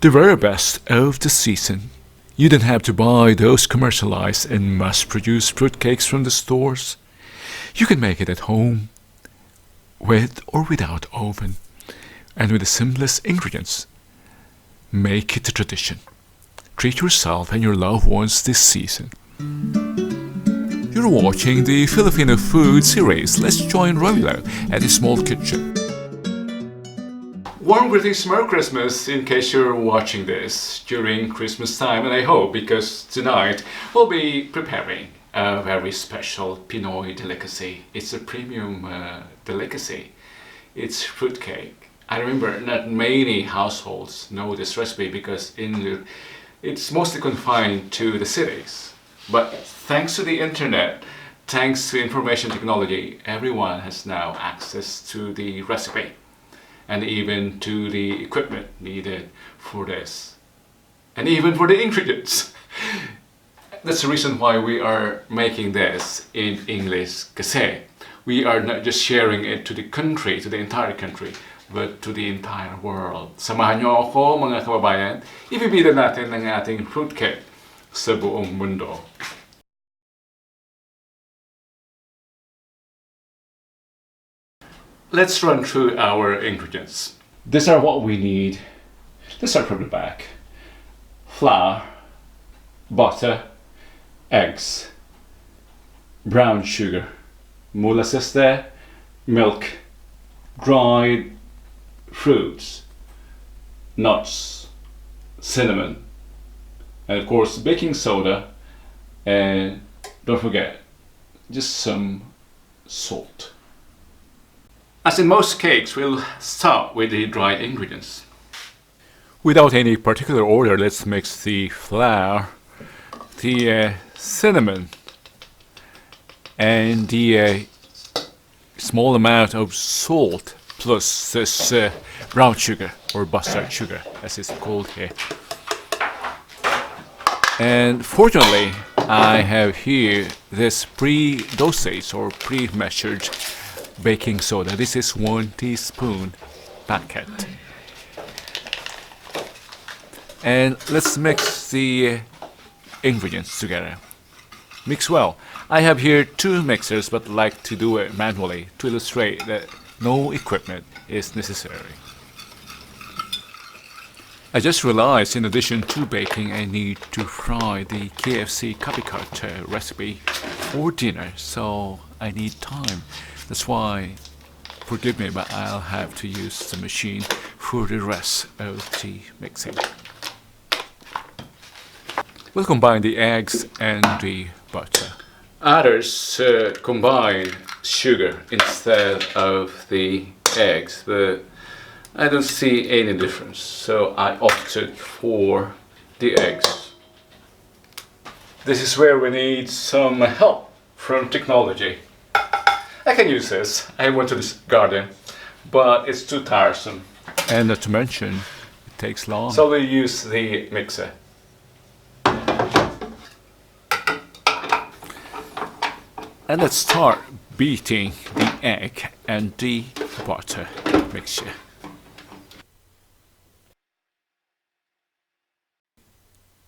the very best of the season. You don't have to buy those commercialized and mass-produced fruitcakes from the stores. You can make it at home, with or without oven, and with the simplest ingredients. Make it a tradition. Treat yourself and your loved ones this season. You're watching the Filipino food series. Let's join Romilo at his small kitchen. Warm greetings, Merry Christmas, in case you're watching this during Christmas time, and I hope because tonight we'll be preparing a very special Pinoy delicacy. It's a premium delicacy. It's fruitcake. I remember not many households know this recipe because it's mostly confined to the cities. But thanks to the internet, thanks to information technology, everyone has now access to the recipe and even to the equipment needed for this, and even for the ingredients. That's the reason why we are making this in English, kasi we are not just sharing it to the country, to the entire country, but to the entire world. Samahan niyo ako, mga kababayan, ibibida natin ang ating fruitcake sa buong mundo. Let's run through our ingredients. These are what we need. Let's start from the back. Flour, butter, eggs, brown sugar, molasses there, milk, dried fruits, nuts, cinnamon, and of course baking soda, and don't forget, just some salt. As in most cakes, we'll start with the dried ingredients. Without any particular order, let's mix the flour, the cinnamon, and the small amount of salt, plus this brown sugar, or bastard sugar, as it's called here. And fortunately, I have here this pre-dosage or pre-measured baking soda. This is 1 teaspoon packet. And let's mix the ingredients together. Mix well. I have here 2 mixers, but like to do it manually to illustrate that no equipment is necessary. I just realized in addition to baking, I need to fry the KFC copycat recipe for dinner, so I need time. That's why, forgive me, but I'll have to use the machine for the rest of the mixing. We'll combine the eggs and the butter. Others combine sugar instead of the eggs, but I don't see any difference, so I opted for the eggs. This is where we need some help from technology. I can use this. I went to this garden, but it's too tiresome. And not to mention, it takes long. So we use the mixer. And let's start beating the egg and the butter mixture.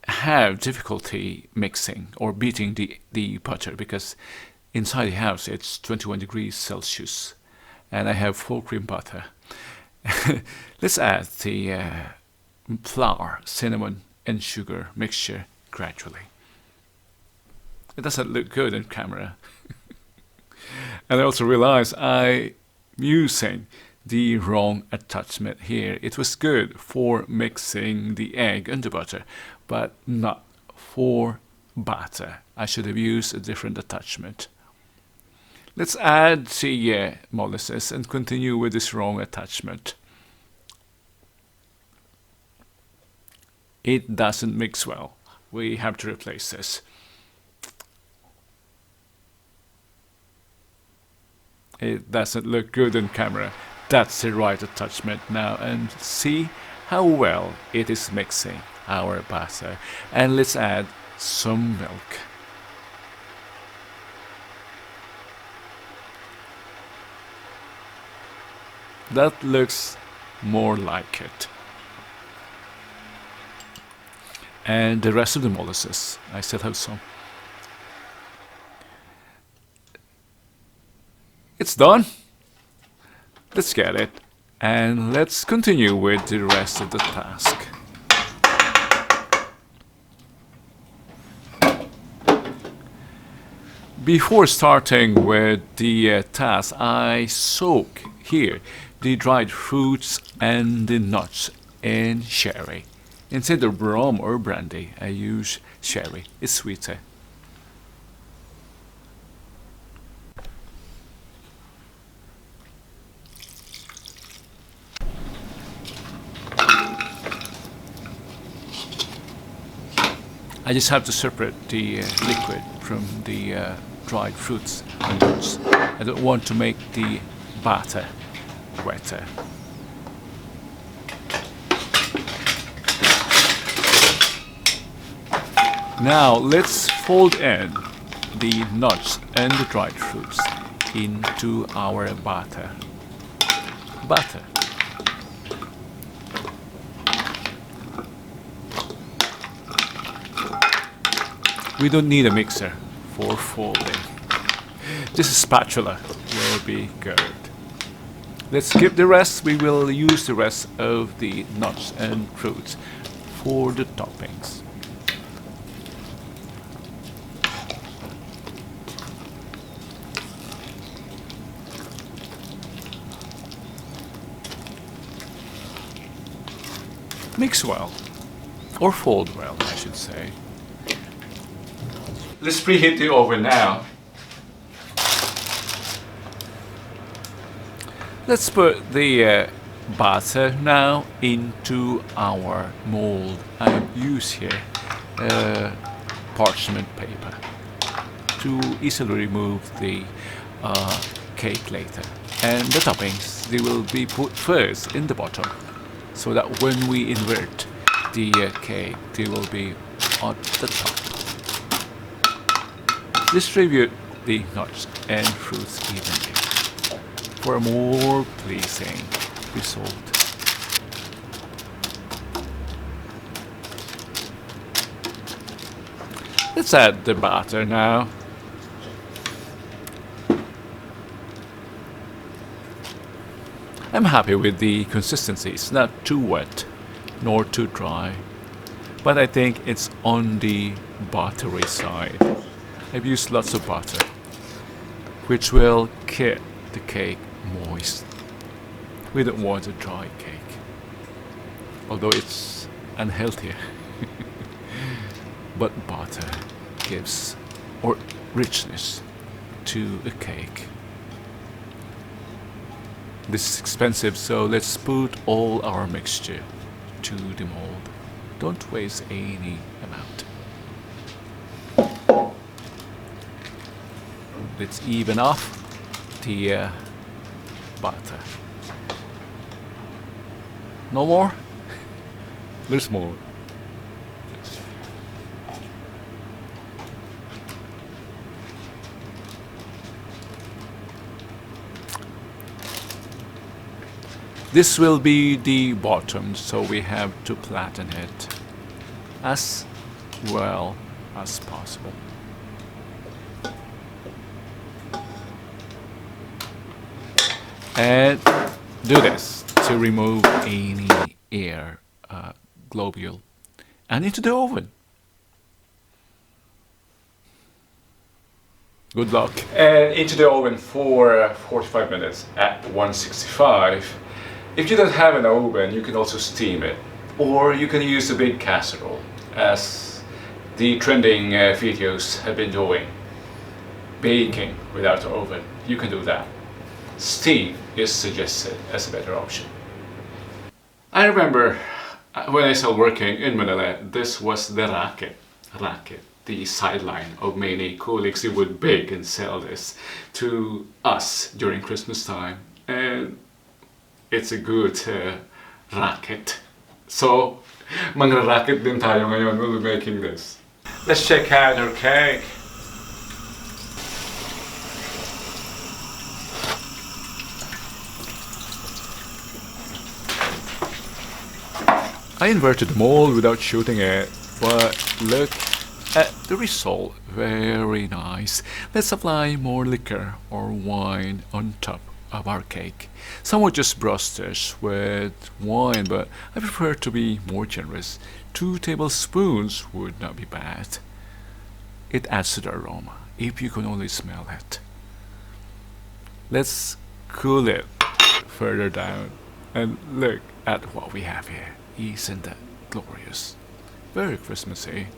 Have difficulty mixing or beating the butter because inside the house it's 21 degrees Celsius and I have full cream butter. Let's add the flour, cinnamon and sugar mixture gradually. It doesn't look good on camera. And I also realized I'm using the wrong attachment here. It was good for mixing the egg and the butter, but not for batter. I should have used a different attachment. Let's add the molasses and continue with this wrong attachment. It doesn't mix well. We have to replace this. It doesn't look good on camera. That's the right attachment now, and see how well it is mixing our batter. And let's add some milk. That looks more like it. and the rest of the molasses. I still have some. It's done. Let's get it, and let's continue with the rest of the task. Before starting with the task, I soak here the dried fruits and the nuts in sherry. Instead of rum or brandy, I use sherry. It's sweeter. I just have to separate the liquid from the dried fruits and nuts. I don't want to make the batter wetter. Now let's fold in the nuts and the dried fruits into our batter. We don't need a mixer for folding. Just a spatula will be good. Let's skip the rest. We will use the rest of the nuts and fruits for the toppings. Mix well, or fold well, I should say. Let's preheat the oven now. Let's put the batter now into our mold. I use here parchment paper to easily remove the cake later. And the toppings, they will be put first in the bottom, so that when we invert the cake, they will be on the top. Distribute the nuts and fruits evenly for a more pleasing result. Let's add the batter now. I'm happy with the consistency. It's not too wet nor too dry, but I think it's on the buttery side. I've used lots of butter, which will keep the cake moist. We don't want a dry cake, although it's unhealthy. But butter gives richness to a cake. This is expensive, so let's put all our mixture to the mold. Don't waste any amount. Let's even off the butter. No more? There's more. This will be the bottom, so we have to flatten it as well as possible. And do this to remove any air globule and into the oven. Good luck. And into the oven for 45 minutes at 165. If you don't have an oven, you can also steam it, or you can use a big casserole, as the trending videos have been doing. Baking without the oven, you can do that. Steam is suggested as a better option. I remember when I started working in Manila, this was the racket, the sideline of many colleagues who would bake and sell this to us during Christmas time. And it's a good racket. So, mangra-racket din tayo ngayon when we're making this. Let's check out our cake. I inverted the mold without shooting it, but look at the result. Very nice. Let's apply more liquor or wine on top of our cake. Some would just brush this with wine, but I prefer to be more generous. 2 tablespoons would not be bad. It adds to the aroma, if you can only smell it. Let's cool it further down, and look at what we have here. Isn't that glorious? Very Christmassy.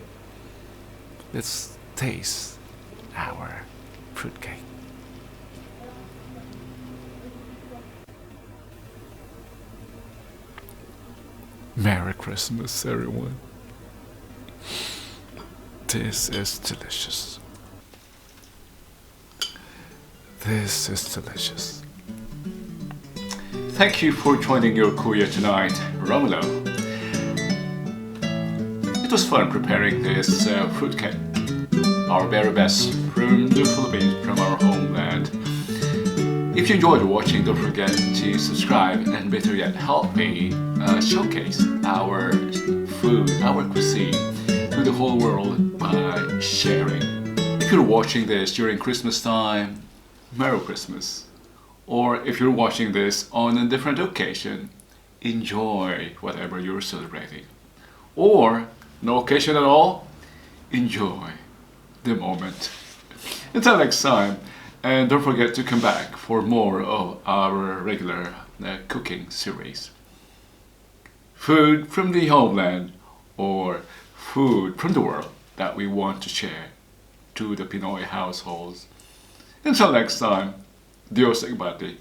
Let's taste our fruitcake. Merry Christmas, everyone. This is delicious. This is delicious. Thank you for joining your courier tonight, Romulo. It was fun preparing this fruitcake. Our very best from the Philippines, from our homeland. If you enjoyed watching, don't forget to subscribe and better yet, help me showcase our food, our cuisine to the whole world by sharing. If you're watching this during Christmas time, Merry Christmas. Or if you're watching this on a different occasion, enjoy whatever you're celebrating. Or no occasion at all, enjoy the moment. Until next time, and don't forget to come back for more of our regular cooking series. Food from the homeland or food from the world that we want to share to the Pinoy households. Until next time, Dios Igbati.